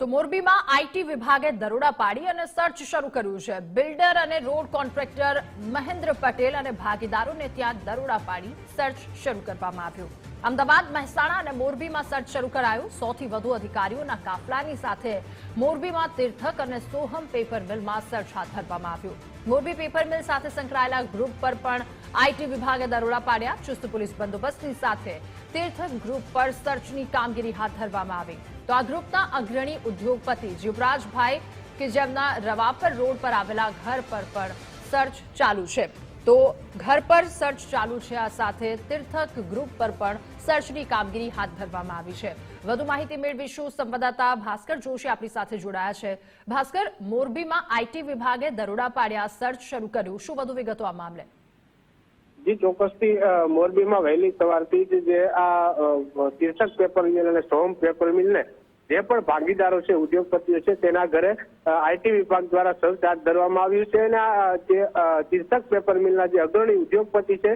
તો મોરબીમાં આઈટી વિભાગે દરોડા પાડી અને સર્ચ શરૂ કર્યું છે। બિલ્ડર અને રોડ કોન્ટ્રાક્ટર મહેન્દ્ર પટેલ અને ભાગીદારોને ત્યાં દરોડા પાડી સર્ચ શરૂ કરવામાં આવ્યું। અમદાવાદ, મહેસાણા અને મોરબીમાં સર્ચ શરૂ કરાયું। 100 થી વધુ અધિકારીઓના કાફલાની સાથે મોરબીમાં તીર્થક અને સોહમ પેપર મિલમાં સર્ચ હાથ ધરવામાં આવ્યું। મોરબી પેપર મિલ સાથે સંકળાયેલા ગ્રુપ પર પણ આઈટી વિભાગે દરોડા પાડ્યા। ચુસ્ત પોલીસ બંદોબસ્તની સાથે તીર્થક ગ્રુપ પર સર્ચની કામગીરી હાથ ધરવામાં આવી। તો આ ગ્રુપના અગ્રણી ઉદ્યોગપતિ જીવરાજભાઈ કે જેમના રવાપર રોડ પર આવેલા ઘર પર પણ સર્ચ ચાલુ છે। તો ઘર પર સર્ચ ચાલુ છે, આ સાથે તીર્થક ગ્રુપ પર પણ સર્ચની કામગીરી હાથ ધરવામાં આવી છે। વધુ માહિતી મેળવીશું। સંવાદદાતા ભાસ્કર જોશી આપણી સાથે જોડાયા છે। ભાસ્કર, મોરબીમાં આઈટી વિભાગે દરોડા પાડ્યા, સર્ચ શરૂ કર્યું, શું વધુ વિગતો આ મામલે? જી ચોક્કસથી મોરબીમાં વહેલી સવારથી જ જે આ તીર્થક પેપર મિલ અને સોહમ પેપર મિલને જે પણ ભાગીદારો છે, ઉદ્યોગપતિઓ છે, તેના ઘરે આઈટી વિભાગ દ્વારા સર્ચ હાથ ધરવામાં આવ્યું છે। અને જે તીર્થક પેપર મિલના જે અગ્રણી ઉદ્યોગપતિ છે,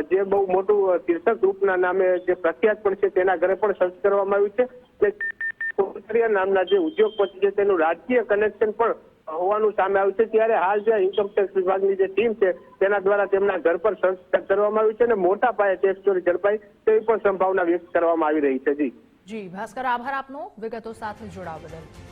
જે બહુ મોટું તીર્થક ગ્રુપના નામે જે પ્રખ્યાત પણ છે, તેના ઘરે પણ સર્ચ કરવામાં આવ્યું છે। નામના જે ઉદ્યોગપતિ છે તેનું રાજકીય કનેક્શન પણ હોવાનું સામે આવ્યું છે। ત્યારે હાલ જે ઇન્કમટેક્સ વિભાગની જે ટીમ છે તેના દ્વારા તેમના ઘર પર સર્ચ કરવામાં આવ્યું છે અને મોટા પાયે ટેક્સ ચોરી ઝડપાઈ તેવી પણ સંભાવના વ્યક્ત કરવામાં આવી રહી છે। જી ભાસ્કર, આભાર આપનો વિગતો સાથે જોડાવા બદલ।